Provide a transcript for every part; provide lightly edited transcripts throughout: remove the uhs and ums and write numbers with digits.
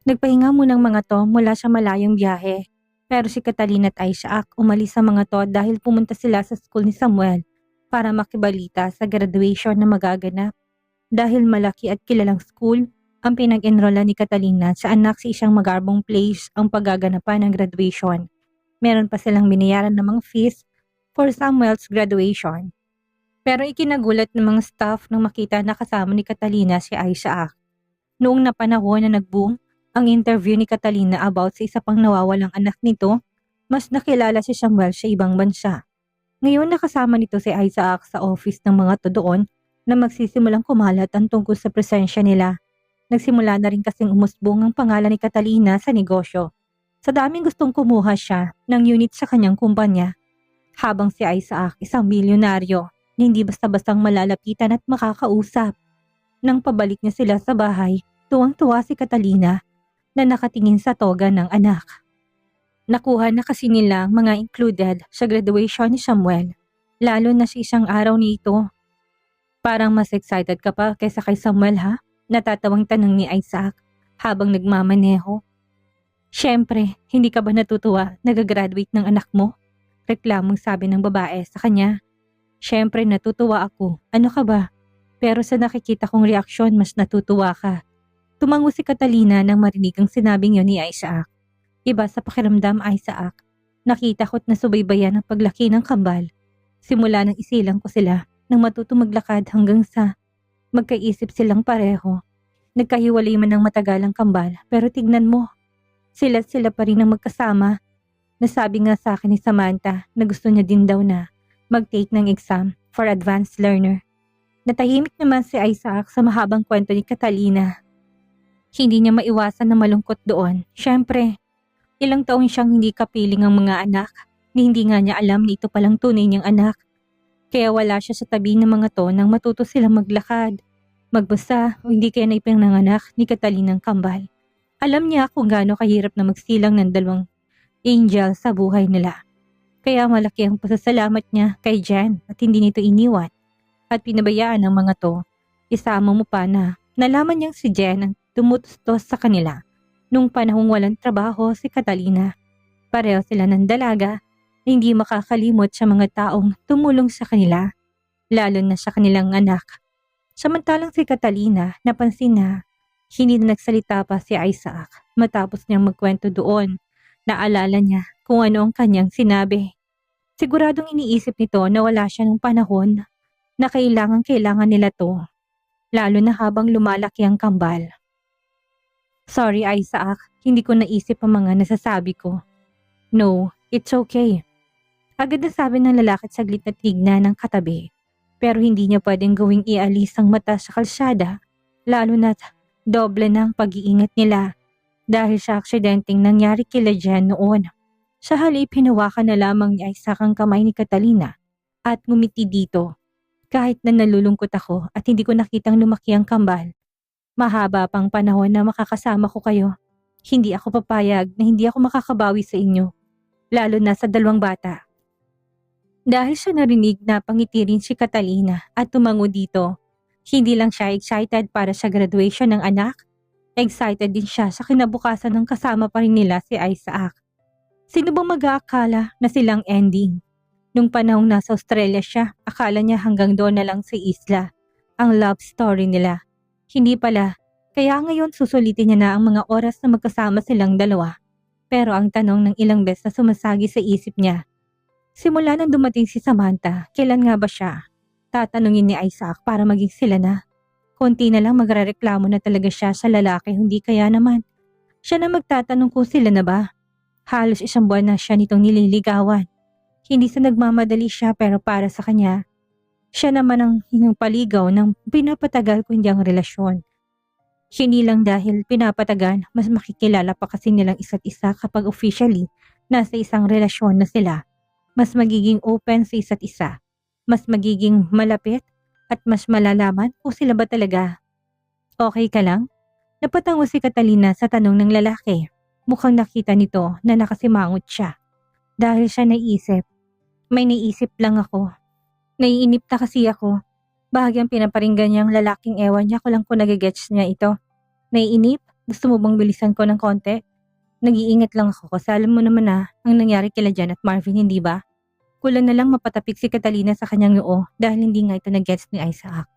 Nagpahinga munang mga to mula sa malayong biyahe. Pero si Catalina at Isaac umalis sa mga to dahil pumunta sila sa school ni Samuel para makibalita sa graduation na magaganap. Dahil malaki at kilalang school, ang pinag-enrollan ni Catalina sa anak sa isang magarbong place ang paggaganapan ng graduation. Meron pa silang binayaran ng mga fees for Samuel's graduation. Pero ikinagulat ng mga staff nang makita na kasama ni Catalina si Isaac. Noong napanahon na nag-boom ang interview ni Catalina about sa isa pang nawawalang anak nito, mas nakilala si Samuel sa ibang bansa. Ngayon nakasama nito si Isaac sa office ng mga to doon na magsisimulang kumalat ang tungkol sa presensya nila. Nagsimula na rin kasing umusbong ang pangalan ni Catalina sa negosyo. Sa daming gustong kumuha siya ng unit sa kanyang kumpanya. Habang si Isaac isang milyonaryo na hindi basta-bastang malalapitan at makakausap. Nang pabalik niya sila sa bahay, tuwang-tuwa si Catalina na nakatingin sa toga ng anak. Nakuha na kasi nila ang mga included sa graduation ni Samuel, lalo na sa isang araw nito. Parang mas excited ka pa kaysa kay Samuel ha? Natatawang tanong ni Isaac habang nagmamaneho. Siyempre, hindi ka ba natutuwa nag-graduate ng anak mo? Reklamong sabi ng babae sa kanya. Siyempre natutuwa ako, ano ka ba? Pero sa nakikita kong reaksyon mas natutuwa ka. Tumango si Catalina nang marinig ang sinabing yun ni Isaac. Iba sa pakiramdam, Isaac. Nakita ko't nasubaybayan ang paglaki ng kambal. Simula nang isilang ko sila nang matuto maglakad hanggang sa magkaisip silang pareho. Nagkahiwalay man ng matagal ang kambal pero tignan mo. Sila pa rin ang magkasama. Nasabi nga sa akin ni Samantha na gusto niya din daw na mag-take ng exam for advanced learner. Natahimik naman si Isaac sa mahabang kwento ni Catalina. Hindi niya maiwasan na malungkot doon. Siyempre, ilang taong siyang hindi kapiling ang mga anak ni hindi nga niya alam na ito palang tunay niyang anak. Kaya wala siya sa tabi ng mga to nang matuto silang maglakad, magbasa o hindi kaya naipinanganak ni Catalinang kambal. Alam niya kung gaano kahirap na magsilang ng dalawang angel sa buhay nila. Kaya malaki ang pasasalamat niya kay Jen at hindi nito iniwan at pinabayaan ng mga to. Isama mo pa na nalaman niyang si Jen ang tumutustos sa kanila nung panahong walang trabaho si Catalina. Pareho sila ng dalaga na hindi makakalimot sa mga taong tumulong sa kanila, lalo na sa kanilang anak. Samantalang si Catalina napansin na hindi na nagsalita pa si Isaac matapos niyang magkwento doon. Naalala niya kung ano ang kanyang sinabi. Siguradong iniisip nito na wala siya nung panahon na kailangan nila to, lalo na habang lumalaki ang kambal. Sorry Isaac, hindi ko naisip ang mga nasasabi ko. No, it's okay. Agad na sabi ng lalaki at saglit na tignan ng katabi. Pero hindi niya pwedeng gawing ialis ang mata sa kalsada, lalo na't doble na ang pag-iingat nila dahil sa aksidenteng nangyari kila Jen noon. Sa halip hinawakan na lamang ni Isaac ang kamay ni Catalina at ngumiti dito. Kahit na nalulungkot ako at hindi ko nakitang lumaki ang kambal, mahaba pang panahon na makakasama ko kayo. Hindi ako papayag na hindi ako makakabawi sa inyo, lalo na sa dalawang bata. Dahil sa narinig na pangiti rin si Catalina at tumango dito, hindi lang siya excited para sa graduation ng anak, excited din siya sa kinabukasan ng kasama pa rin nila si Isaac. Sino bang mag-aakala na silang ending? Nung panahong nasa Australia siya, akala niya hanggang doon na lang sa isla ang love story nila. Hindi pala, kaya ngayon susulitin niya na ang mga oras na magkasama silang dalawa. Pero ang tanong ng ilang beses na sumasagi sa isip niya, simula nang dumating si Samantha, kailan nga ba siya? Tatanungin ni Isaac para maging sila na. Konti na lang magrereklamo na talaga siya sa lalaki, hindi kaya naman. Siya na magtatanong kung sila na ba. Halos isang buwan na siya nitong nililigawan. Hindi sa nagmamadali siya pero para sa kanya, siya naman ang hinupaligaw ng pinapatagal ko hindi ang relasyon. Hindi lang dahil pinapatagal, mas makikilala pa kasi nilang isa't isa kapag officially nasa isang relasyon na sila. Mas magiging open sa isa't isa. Mas magiging malapit at mas malalaman kung sila ba talaga. Okay ka lang? Napatango si Catalina sa tanong ng lalaki. Mukhang nakita nito na nakasimangot siya. Dahil siya naisip, may naisip lang ako. Naiinip na kasi ako. Bahagyang pinaparinggan niyang lalaking ewan niya ko lang kung nagigets niya ito. Naiinip? Gusto mo bang bilisan ko ng konti? Nag-iingat lang ako kasi alam mo naman na ang nangyari kila Jen at Marvin, hindi ba? Kulang na lang mapatapik si Catalina sa kanyang noo dahil hindi nga ito nag-gets ni Isaac.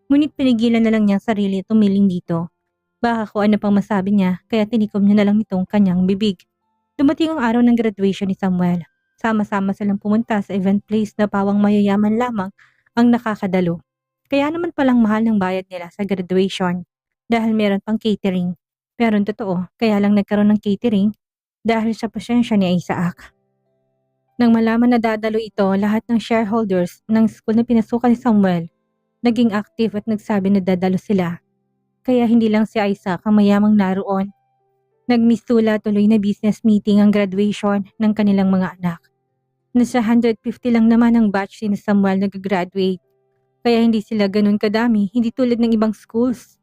Ngunit pinigilan na lang niya ang sarili at umiling dito. Baka kung ano pang masabi niya kaya tinikom niya na lang itong kanyang bibig. Dumating ang araw ng graduation ni Samuel. Sama-sama silang pumunta sa event place na pawang mayayaman lamang ang nakakadalo. Kaya naman palang mahal ng bayad nila sa graduation dahil meron pang catering. Pero ang totoo, kaya lang nagkaroon ng catering dahil sa pasensya ni Isaac. Nang malaman na dadalo ito, lahat ng shareholders ng school na pinasukan ni Samuel naging active at nagsabi na dadalo sila. Kaya hindi lang si Isaac ang mayamang naroon. Nagmistula tuloy na business meeting ang graduation ng kanilang mga anak. Nasa 150 lang naman ang batch ni Samuel nag-graduate. Kaya hindi sila ganun kadami, hindi tulad ng ibang schools.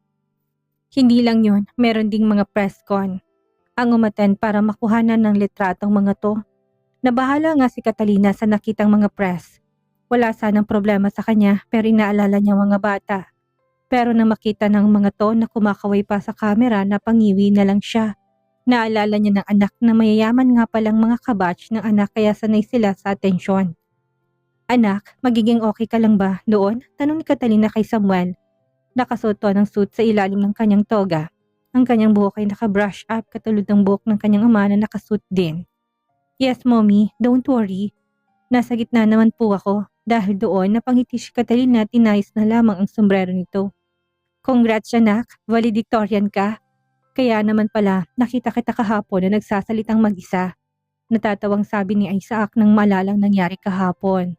Hindi lang yon, meron ding mga press con. Ang umattend para makuhanan ng litratong mga to. Nabahala nga si Catalina sa nakitang mga press. Wala sanang problema sa kanya pero inaalala niya mga bata. Pero nang makita ng mga to na kumakaway pa sa camera, napangiwi na lang siya. Naalala niya ng anak na mayayaman nga palang mga kabatch ng anak kaya sanay sila sa atensyon. Anak, magiging okay ka lang ba doon? Tanong ni Catalina kay Samuel. Nakasuot to ng suit sa ilalim ng kanyang toga. Ang kanyang buhok ay naka-brush up katulad ng buhok ng kanyang ama na nakasuit din. Yes, mommy, don't worry. Nasa gitna naman po ako dahil doon napangiti si Catalina at tinayos na lamang ang sombrero nito. Congrats anak, valedictorian ka. Kaya naman pala nakita kita kahapon na nagsasalitang mag-isa. Natatawang sabi ni Isaac nang malalang nangyari kahapon.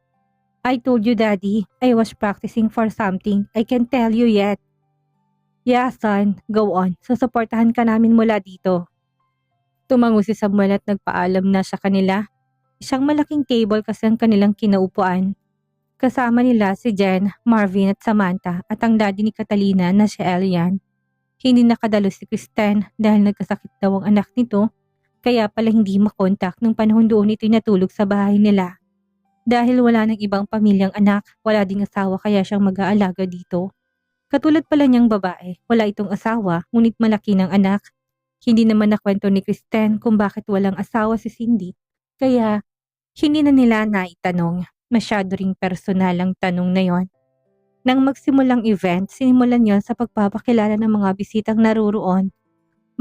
I told you daddy, I was practicing for something. I can't tell you yet. Yeah son, go on. Susuportahan ka namin mula dito. Tumango si Samuel at nagpaalam na sa kanila. Isang malaking table kasi ang kanilang kinaupuan. Kasama nila si Jen, Marvin at Samantha at ang daddy ni Catalina na si Elian. Hindi nakadalo si Kristen dahil nagkasakit daw ang anak nito kaya pala hindi makontak nung panahon doon ito'y natulog sa bahay nila. Dahil wala ng ibang pamilyang anak, wala ding asawa kaya siyang mag-aalaga dito. Katulad pala niyang babae, wala itong asawa ngunit malaki ng anak. Hindi naman nakwento ni Kristen kung bakit walang asawa si Cindy kaya hindi na nila naitanong. Masyado ring personal ang tanong na yon. Nang magsimulang event, sinimulan yon sa pagpapakilala ng mga bisitang naroroon.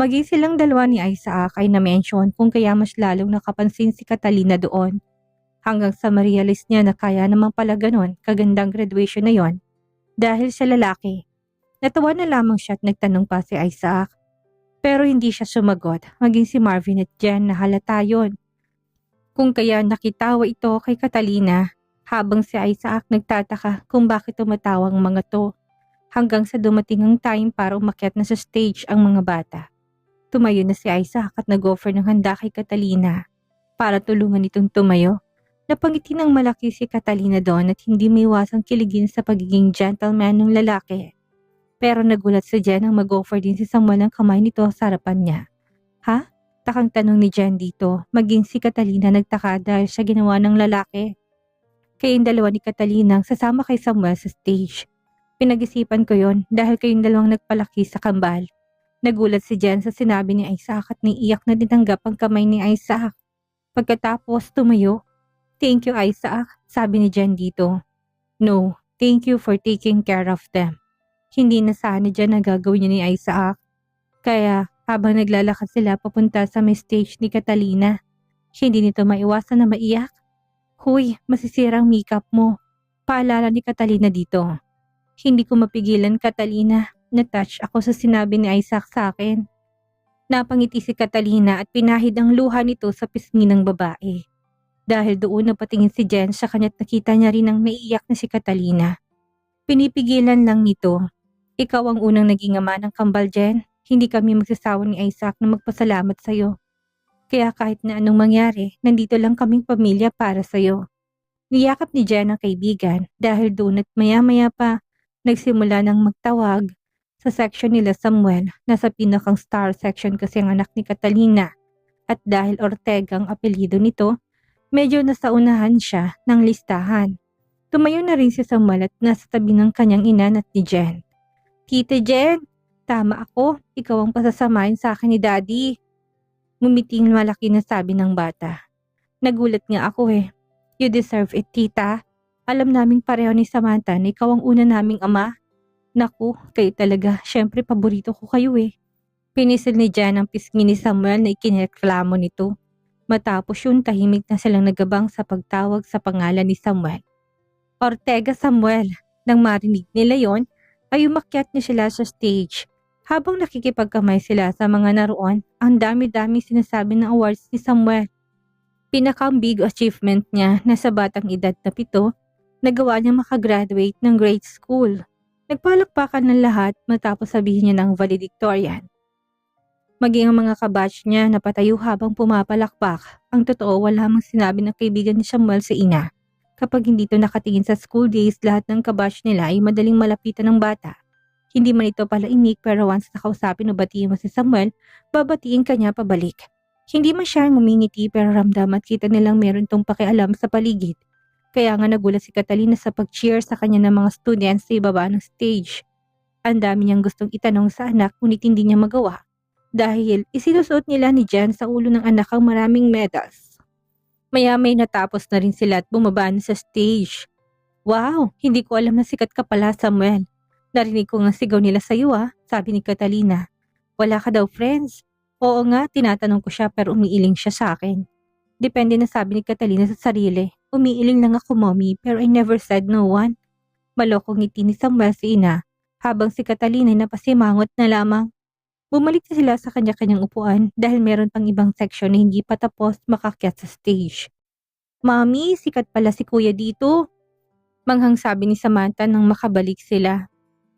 Maging silang dalawa ni Isaac ay na-mention kung kaya mas lalong nakapansin si Catalina doon. Hanggang sa ma-realize niya na kaya naman pala ganon kagandang graduation na yon dahil sa lalaki. Natawa na lamang siya at nagtanong pa si Isaac. Pero hindi siya sumagot, maging si Marvin at Jen na halata yun. Kung kaya nakitawa ito kay Catalina habang si Isaac nagtataka kung bakit tumatawa ang mga to hanggang sa dumating ang time para umakyat na sa stage ang mga bata. Tumayo na si Isaac at nag-offer ng handa kay Catalina para tulungan itong tumayo. Napangiti ng malaki si Catalina doon at hindi maiwasang kiligin sa pagiging gentleman ng lalaki. Pero nagulat si Jen nang mag-offer din si Samuel ng kamay nito sa harapan niya. Ha? Takang tanong ni Jen dito, maging si Catalina nagtaka dahil sa ginawa ng lalaki. Kayong dalawa ni Catalina ang sasama kay Samuel sa stage. Pinag-isipan ko yon dahil kayong dalawang nagpalaki sa kambal. Nagulat si Jen sa sinabi ni Isaac at naiiyak na tinanggap ang kamay ni Isaac. Pagkatapos tumayo, thank you Isaac, sabi ni Jen dito. No, thank you for taking care of them. Hindi na sana dyan na gagawin niya ni Isaac. Kaya habang naglalakad sila papunta sa may stage ni Catalina, hindi nito maiwasan na maiyak. Huy, masisirang makeup mo. Paalala ni Catalina dito. Hindi ko mapigilan Catalina, na-touch ako sa sinabi ni Isaac sa akin. Napangiti si Catalina at pinahid ang luha nito sa pisngi ng babae. Dahil doon napatingin si Jen sa kanya't nakita niya rin ang naiiyak na si Catalina. Pinipigilan lang nito. Ikaw ang unang naging ama ng kambal, Jen. Hindi kami magsasawa ni Isaac na magpasalamat sa'yo. Kaya kahit na anong mangyari, nandito lang kaming pamilya para sa'yo. Niyakap ni Jen ang kaibigan dahil doon at maya-maya pa nagsimula ng magtawag sa section nila Samuel. Nasa pinakang star section kasi ang anak ni Catalina. At dahil Ortega ang apelyido nito, medyo nasaunahan siya ng listahan. Tumayo na rin si Samuel at nasa tabi ng kanyang ina at ni Jen. Tita Jen, Tama ako, ikaw ang pasasamahin sa akin ni Daddy. Ngumiting malaki na sabi ng bata. Nagulat nga ako eh. You deserve it, tita. Alam naming pareho ni Samantha na ikaw ang una naming ama. Naku, kayo talaga. Syempre, paborito ko kayo eh. Pinisil ni Jan ang pisngi ni Samuel na ikinereklamo nito. Matapos yun, tahimik na silang nagabang sa pagtawag sa pangalan ni Samuel. Ortega Samuel. Nang marinig nila yon, ay umakyat niya sila sa stage. Habang nakikipagkamay sila sa mga naroon, ang dami-dami sinasabi ng awards ni Samuel. Pinaka-big achievement niya na sa batang edad na 7, nagawa niya makagraduate ng grade school. Nagpalakpakan ng lahat matapos sabihin niya ng valedictorian. Maging ang mga kabatch niya napatayo habang pumapalakpak. Ang totoo, wala mang sinabi ng kaibigan ni Samuel sa ina. Kapag hindi ito nakatingin sa school days, lahat ng kabatch nila ay madaling malapitan ng bata. Hindi man ito palaimik pero once nakausapin o batiin mo si Samuel, babatiin ka niya pabalik. Hindi man siya ngumingiti pero ramdam at kita nilang meron itong pakialam sa paligid. Kaya nga nagulat si Catalina sa pag-cheer sa kanya ng mga students sa ibaba ng stage. Ang dami niyang gustong itanong sa anak ngunit hindi niya magawa. Dahil isinusuot nila ni Jan sa ulo ng anak ang maraming medals. Maya-may natapos na rin sila at bumaba na sa stage. Wow, hindi ko alam na sikat ka pala, Samuel. Narinig ko nga sigaw nila sa iyo sabi ni Catalina. Wala ka daw friends? Oo nga, tinatanong ko siya pero umiiling siya sa akin. Depende na sabi ni Catalina sa sarili. Umiiling lang ako, mommy, pero I never said no one. Malokong ngiti ni Samuel si ina, habang si Catalina ay napasimangot na lamang. Bumalik na sila sa kanya-kanyang upuan dahil meron pang ibang section na hindi pa tapos makakyat sa stage. Mommy, sikat pala si kuya dito. Manghang sabi ni Samantha nang makabalik sila.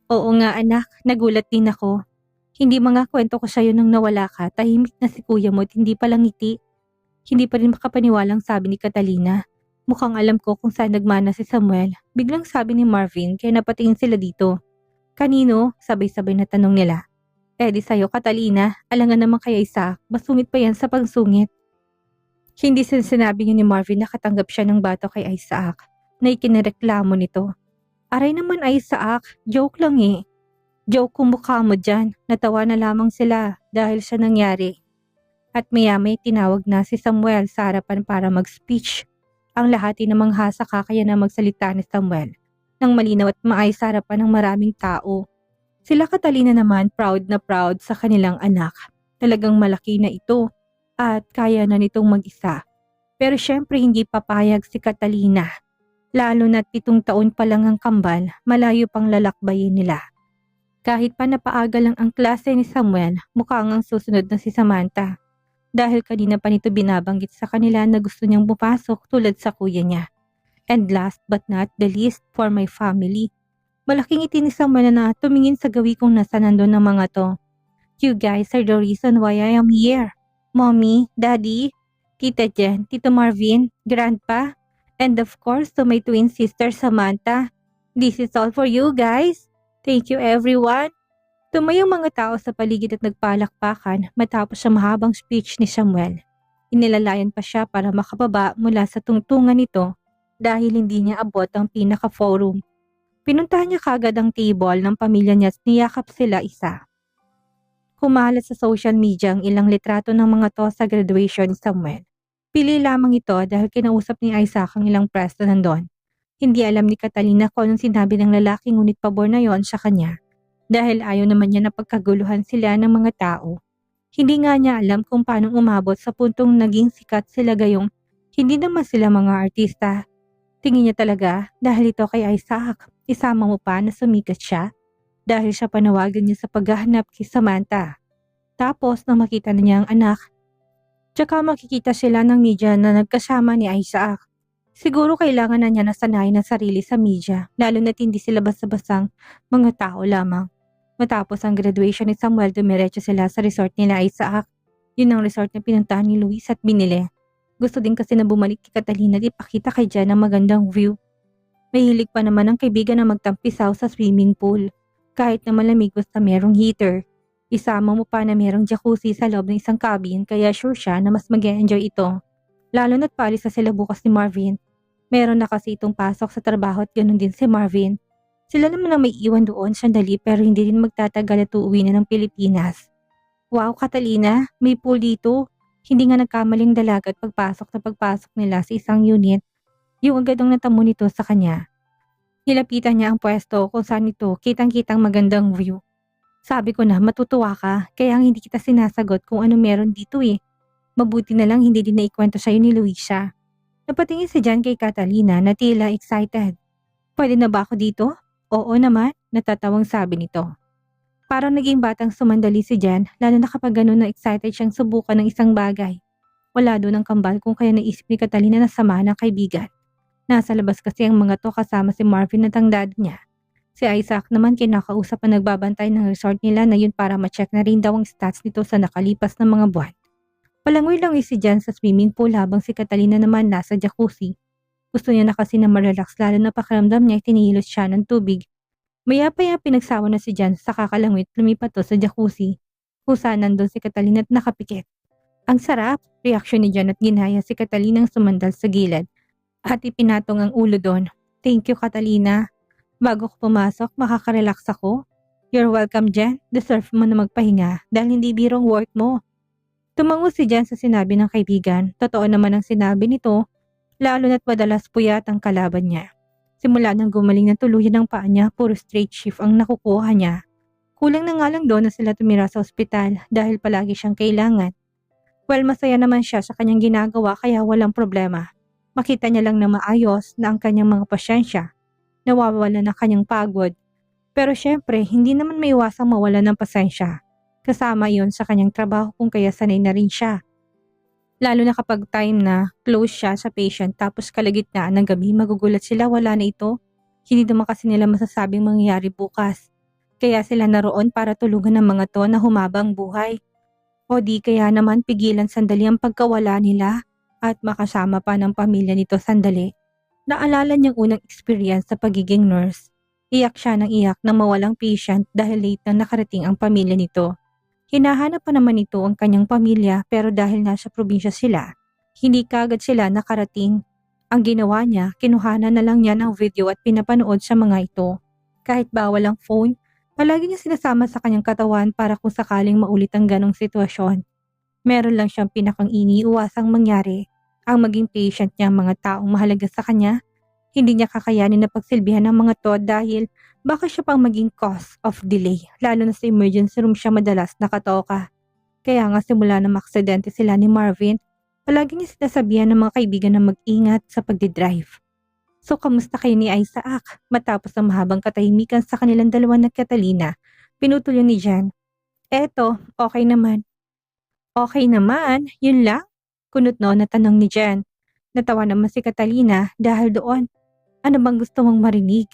Oo nga anak, nagulat din ako. Hindi mga kwento ko sa'yo nang nawala ka, tahimik na si kuya mo at hindi palang ngiti. Hindi pa rin makapaniwalang sabi ni Catalina. Mukhang alam ko kung saan nagmana si Samuel. Biglang sabi ni Marvin kaya napatingin sila dito. Kanino? Sabay-sabay na tanong nila. Di sa'yo Catalina, alangan naman kaya isa, masungit pa yan sa pangsungit. Hindi sinabi niya ni Marvin na katanggap siya ng bato kay Isaac, na ikinireklamo nito. Aray naman Isaac, joke lang eh. Joke kung mukha mo dyan, natawa na lamang sila dahil sa nangyari. At maya-may tinawag na si Samuel sa harapan para mag-speech. Ang lahat ay namang hasa kaya na magsalita ni Samuel, nang malinaw at maayos sa harapan ng maraming tao. Sila Catalina naman proud na proud sa kanilang anak. Talagang malaki na ito at kaya na nitong mag-isa. Pero syempre hindi papayag si Catalina. Lalo na't 7 taon pa lang ang kambal, malayo pang lalakbayin nila. Kahit pa napaaga lang ang klase ni Samuel, mukhang ang susunod na si Samantha. Dahil kanina pa nito binabanggit sa kanila na gusto niyang bupasok tulad sa kuya niya. And last but not the least, for my family. Malaking ngiti ni Samuel na tumingin sa gawi kung nasa nandun ng mga to. You guys are the reason why I am here. Mommy, Daddy, Tita Jen, Tito Marvin, Grandpa, and of course to my twin sister Samantha. This is all for you guys. Thank you everyone. Tumayong mga tao sa paligid at nagpalakpakan matapos sa mahabang speech ni Samuel. Inilalayan pa siya para makababa mula sa tungtungan nito dahil hindi niya abot ang pinaka-forum. Pinuntahan niya kagad ang table ng pamilya niya at niyakap sila isa. Kumalat sa social media ang ilang litrato ng mga to sa graduation ni Samuel. Pili lamang ito dahil kinausap ni Isaac ang ilang press na nandun. Hindi alam ni Catalina kung anong sinabi ng lalaki ngunit pabor na yon sa kanya. Dahil ayaw naman niya na pagkaguluhan sila ng mga tao. Hindi nga niya alam kung paano umabot sa puntong naging sikat sila gayong hindi naman sila mga artista. Tingin niya talaga dahil ito kay Isaac, isama mo pa na sumikat siya dahil siya panawagan niya sa paghahanap kay Samantha. Tapos nang makita na niya ang anak, tsaka makikita sila ng media na nagkasama ni Isaac. Siguro kailangan na niya nasanayin ang sarili sa media, lalo na't hindi sila basta-bastang mga tao lamang. Matapos ang graduation ni Samuel, dumiretso sila sa resort nila Isaac. Yun ang resort na pinuntahan ni Luis at binili. Gusto din kasi na bumalik kay Catalina at ipakita kay Jan ang magandang view. Mahilig pa naman ang kaibigan na magtampisaw sa swimming pool. Kahit na malamig basta merong heater. Isama mo pa na merong jacuzzi sa loob ng isang cabin kaya sure siya na mas mag-enjoy ito. Lalo na't paalis na sila bukas ni Marvin. Meron na kasi itong pasok sa trabaho at ganun din si Marvin. Sila naman ang may iwan doon sandali pero hindi din magtatagal at uuwi na ng Pilipinas. Wow, Catalina, may pool dito. Hindi nga nagkamaling dalaga at pagpasok nila sa isang unit, yung agad ang natamo nito sa kanya. Nilapitan niya ang pwesto kung saan ito kitang-kitang magandang view. Sabi ko na matutuwa ka, kaya hindi kita sinasagot kung ano meron dito eh. Mabuti na lang hindi din naikwento sa'yo ni Luisa. Napatingin si Jan kay Catalina na tila excited. Pwede na ba ako dito? Oo naman, natatawang sabi nito. Parang naging batang sumandali si Jan, lalo na kapag ganun na excited siyang subukan ng isang bagay. Wala doon ang kambal kung kaya naisip ni Catalina na samahan ng kaibigan. Nasa labas kasi ang mga to kasama si Marvin at ang dad niya. Si Isaac naman kinakausap ang nagbabantay ng resort nila na yun para ma-check na rin daw ang stats nito sa nakalipas na mga buwan. Palangoy-langoy si Jan sa swimming pool habang si Catalina naman nasa jacuzzi. Gusto niya na kasi na marelax lalo na pakiramdam niya tinihilot siya ng tubig. Maya-paya pinagsawa na si Jan sa kakalangwit lumipat to sa jacuzzi. Kung saan nandun si Catalina at nakapikit. Ang sarap, reaksyon ni Jan at ginaya si Catalina ang sumandal sa gilid. At ipinatong ang ulo doon. Thank you, Catalina. Bago ko pumasok, makaka-relax ako. You're welcome, Jan. Deserve mo na magpahinga dahil hindi birong work mo. Tumango si Jan sa sinabi ng kaibigan. Totoo naman ang sinabi nito, lalo na't madalas puyat ang kalaban niya. Simula nang gumaling na tuluyan ng paa niya, puro straight shift ang nakukuha niya. Kulang na nga lang doon na sila tumira sa ospital dahil palagi siyang kailangan. Well, masaya naman siya sa kanyang ginagawa kaya walang problema. Makita niya lang na maayos na ang kanyang mga pasyensya. Nawawala na kanyang pagod. Pero syempre, hindi naman maiwasang mawala ng pasensya. Kasama yon sa kanyang trabaho kung kaya sanay na rin siya. Lalo na kapag time na close siya sa patient tapos kalagitnaan ng gabi magugulat sila wala na ito. Hindi naman kasi nila masasabing mangyayari bukas. Kaya sila naroon para tulungan ng mga to na humabang buhay. O di kaya naman pigilan sandali ang pagkawala nila at makasama pa ng pamilya nito sandali. Naalala niyang unang experience sa pagiging nurse. Iyak siya ng iyak na mawalang patient dahil late na nakarating ang pamilya nito. Hinahanap pa naman ito ang kanyang pamilya pero dahil nasa probinsya sila, hindi kaagad sila nakarating. Ang ginawa niya, kinuhanan na lang niya ng video at pinapanood sa mga ito. Kahit bawal ang phone, palagi niya sinasama sa kanyang katawan para kung sakaling maulit ang ganong sitwasyon. Meron lang siyang pinakang iniiwasang mangyari. Ang maging patient niya ang mga taong mahalaga sa kanya, hindi niya kakayanin na pagsilbihan ng mga to dahil baka siya pang maging cause of delay, lalo na sa emergency room siya madalas nakatoka. Kaya nga simula na maksidente sila ni Marvin, palagi niya sinasabihan ng mga kaibigan na mag-ingat sa pagdidrive. So kamusta kayo ni Isaac? Matapos ang mahabang katahimikan sa kanilang dalawa na Catalina, pinutol yun ni Jan. Eto, okay naman. Okay naman, yun lang? Kunot no na tanong ni Jan. Natawa naman si Catalina dahil doon. Ano bang gusto mong marinig?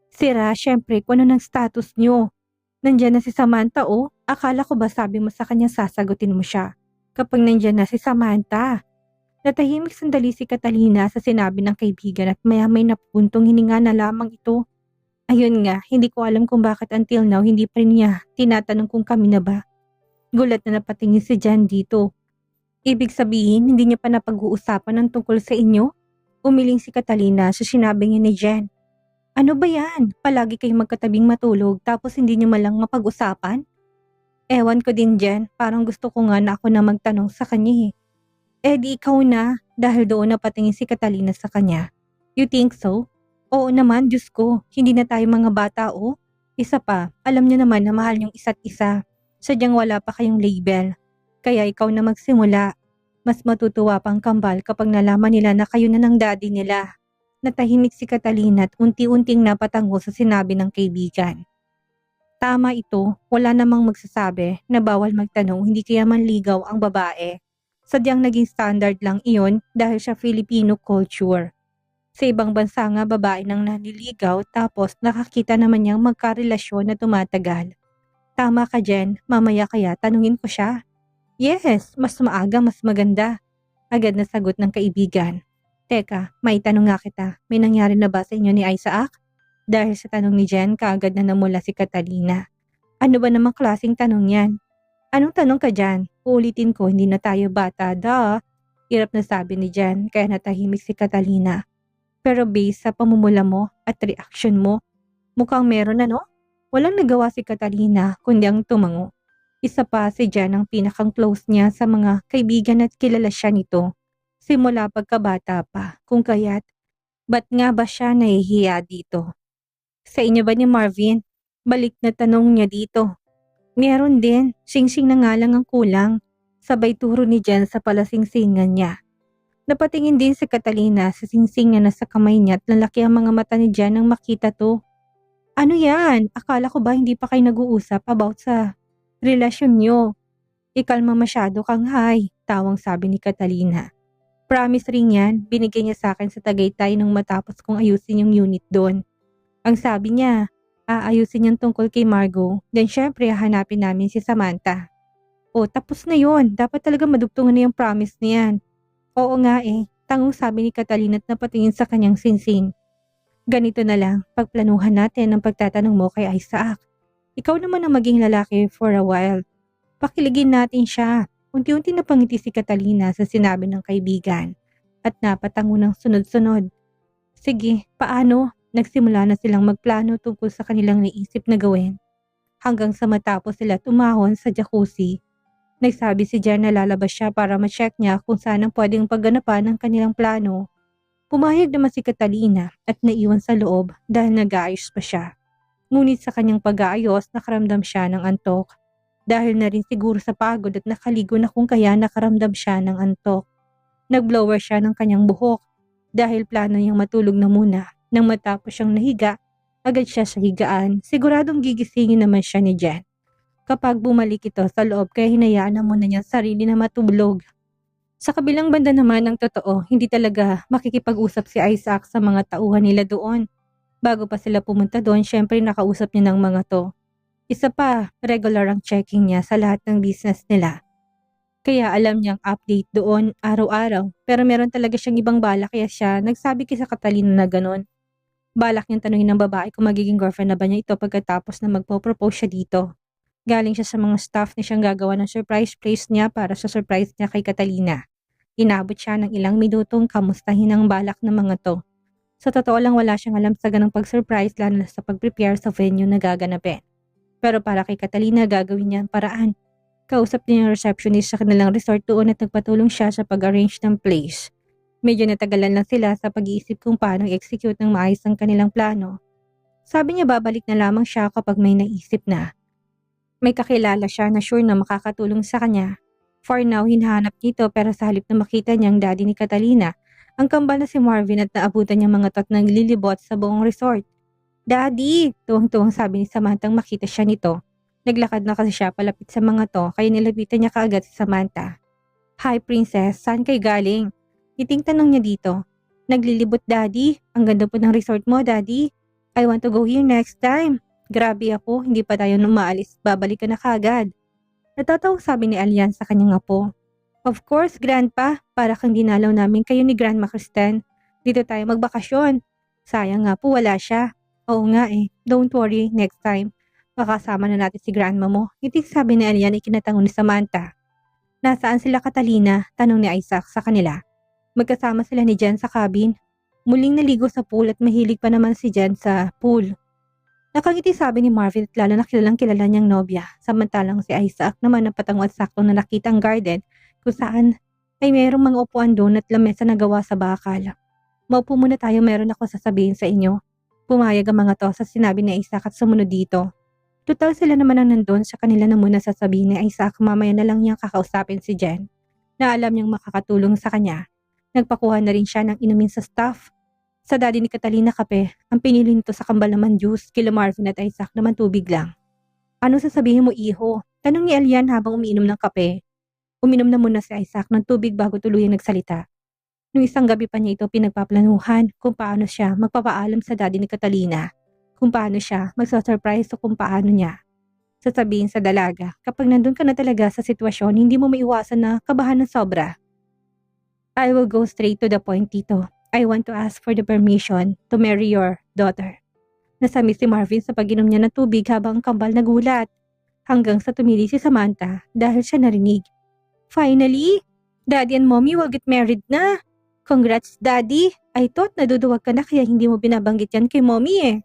Sira, syempre, kung ano ng status nyo. Nandyan na si Samantha oh. Akala ko ba sabi mo sa kanya sasagutin mo siya? Kapag nandyan na si Samantha. Natahimik sandali si Catalina sa sinabi ng kaibigan at maya-may napuntong hininga na lamang ito. Ayun nga, hindi ko alam kung bakit until now hindi pa rin niya tinatanong kung kami na ba. Gulat na napatingin si Jan dito. Ibig sabihin, hindi niya pa napag-uusapan ng tungkol sa inyo? Umiling si Catalina sa sinabi niya ni Jen. Ano ba yan? Palagi kayong magkatabing matulog tapos hindi niyo malang mapag-usapan? Ewan ko din Jen, parang gusto ko nga na ako na magtanong sa kanya eh. Eh di ikaw na, dahil doon napatingin si Catalina sa kanya. You think so? Oo naman, Diyos ko, hindi na tayo mga bata oh. Isa pa, alam niyo naman na mahal niyong isa't isa. Sadyang wala pa kayong label. Kaya ikaw na magsimula. Mas matutuwa pang kambal kapag nalaman nila na kayo na ng daddy nila. Natahimik si Catalina at unti-unting napatango sa sinabi ng kaibigan. Tama ito, wala namang magsasabi na bawal magtanong hindi kaya manligaw ang babae. Sadyang naging standard lang iyon dahil sa Filipino culture. Sa ibang bansa nga babae nang naniligaw tapos nakakita naman niyang magkarelasyon na tumatagal. Tama ka Jen, mamaya kaya tanungin ko siya. Yes, mas maaga mas maganda. Agad na sagot ng kaibigan. Teka, may tanong nga kita. May nangyari na ba sa inyo ni Isaac? Dahil sa tanong ni Jen, kaagad na namula si Catalina. Ano ba namang klaseng tanong yan? Anong tanong ka dyan? Uulitin ko, hindi na tayo bata, da. Hirap na sabi ni Jen, kaya natahimik si Catalina. Pero based sa pamumula mo at reaction mo, Mukhang meron ano? Walang nagawa si Catalina kundi ang tumango. Isa pa si Jen ang pinakang close niya sa mga kaibigan at kilala siya nito. Simula pagkabata pa, kung kaya't ba't nga ba siya nahihiya dito? Sa inyo ba ni Marvin? Balik na tanong niya dito. Meron din, singsing na nga lang ang kulang. Sabay turo ni Jen sa palasingsingan niya. Napatingin din si Catalina sa singsing na nasa kamay niya at lalaki ang mga mata ni Jen nang makita to. Ano yan? Akala ko ba hindi pa kayo nag-uusap about sa relasyon niyo? Ikalma masyado kang hay, tawang sabi ni Catalina. Promise ring yan, binigay niya sa akin sa Tagaytay nung matapos kong ayusin yung unit doon. Ang sabi niya, aayusin niyang tungkol kay Margo, then syempre hahanapin namin si Samantha. O tapos na yon, dapat talaga madugtungan na yung promise niyan. Oo nga tangong sabi ni Catalina at napatingin sa kanyang sinsing. Ganito na lang, pagplanuhan natin ang pagtatanong mo kay Isaac. Ikaw naman ang maging lalaki for a while. Pakiligin natin siya. Unti-unti napangiti si Catalina sa sinabi ng kaibigan at napatango ng sunod-sunod. Sige, paano? Nagsimula na silang magplano tungkol sa kanilang naisip na gawin. Hanggang sa matapos sila tumahon sa jacuzzi. Nagsabi si Jen na lalabas siya para ma-check niya kung saan ang pwedeng pagganapan ng kanilang plano. Pumayag naman si Catalina at naiwan sa loob dahil nag-aayos pa siya. Ngunit sa kanyang pag-aayos nakaramdam siya ng antok. Dahil na rin siguro sa pagod at nakaligo na kung kaya nakaramdam siya ng antok. Nagblower siya ng kanyang buhok dahil plano niyang matulog na muna. Nang matapos siyang nahiga, agad siya sa higaan. Siguradong gigisingin naman siya ni Jen. Kapag bumalik ito sa loob kaya hinayaan na muna niya sarili na matulog. Sa kabilang banda naman ng totoo, hindi talaga makikipag-usap si Isaac sa mga tauhan nila doon. Bago pa sila pumunta doon, syempre nakausap niya ng mga to. Isa pa, regular ang checking niya sa lahat ng business nila. Kaya alam niyang update doon araw-araw, pero meron talaga siyang ibang balak kaya siya nagsabi kay sa Catalina na gano'n. Balak niyang tanungin ng babae kung magiging girlfriend na ba niya ito pagkatapos na magpo-propose siya dito. Galing siya sa mga staff na siyang gagawa ng surprise place niya para sa surprise niya kay Catalina. Inabot siya ng ilang minutong kamustahin ang balak ng mga to. Sa totoo lang wala siyang alam sa ganang pag-surprise lalo na sa pag-prepare sa venue na gaganapin. Pero para kay Catalina gagawin niya ang paraan. Kausap niya yung receptionist sa kanilang resort doon at nagpatulong siya sa pag-arrange ng place. Medyo natagalan lang sila sa pag-iisip kung paano i-execute ng maayos ang kanilang plano. Sabi niya babalik na lamang siya kapag may naisip na. May kakilala siya na sure na makakatulong sa kanya. For now, hinahanap nito pero sa halip na makita niya ang daddy ni Catalina, ang kambal na si Marvin at naabutan niya mga tot ng lilibot sa buong resort. Daddy! Tuwang-tuwang sabi ni Samantha ang makita siya nito. Naglakad na kasi siya palapit sa mga to kaya nilapitan niya kaagad si Samantha. Hi princess, saan kayo galing? Iting tanong niya dito. Naglilibot daddy, ang ganda po ng resort mo daddy. I want to go here next time. Grabe ako, hindi pa tayo umaalis, babalik ka na kaagad. Natatawang sabi ni Alian sa kanyang apo. Of course, Grandpa, para kang dinalaw namin kayo ni Grandma Kristen. Dito tayo magbakasyon. Sayang nga po wala siya. Oo nga don't worry, next time. Makasama na natin si Grandma mo. Iting sabi ni Alian ikinatango ni Samantha. Nasaan sila Catalina? Tanong ni Isaac sa kanila. Magkasama sila ni Jen sa cabin. Muling naligo sa pool at mahilig pa naman si Jen sa pool. Nakangiti sabi ni Marvin at lalo na kilalang kilala niyang nobya. Samantalang si Isaac naman napatango at sakto na nakita ang garden kung saan ay mayroong mga upuan doon at lamesa na gawa sa bakal. Maupo muna tayo, meron ako sasabihin sa inyo. Pumayag ang mga to sa sinabi ni Isaac at sumunod dito. Total sila naman ang nandun sa kanila na muna sasabihin ni Isaac mamaya na lang niyang kakausapin si Jen na alam niyang makakatulong sa kanya. Nagpakuha na rin siya ng inumin sa staff. Sa daddy ni Catalina kape, ang pinili nito sa kambal naman juice, kila Marvin at Isaac naman tubig lang. Ano sasabihin mo iho? Tanong ni Alian habang umiinom ng kape. Uminom na muna si Isaac ng tubig bago tuluyang nagsalita. Nung isang gabi pa niya ito pinagpaplanuhan kung paano siya magpapaalam sa daddy ni Catalina, kung paano siya magsasurprise o kung paano niya sasabihin sa dalaga kapag nandun ka na talaga sa sitwasyon hindi mo maiwasan na kabahan ng sobra. I will go straight to the point dito. I want to ask for the permission to marry your daughter. Nasami si Marvin sa pag-inom niya ng tubig habang ang kambal nagulat. Hanggang sa tumili si Samantha dahil siya narinig. Finally, Daddy and Mommy will get married na. Congrats Daddy. I thought naduduwag ka na kaya hindi mo binabanggit yan kay Mommy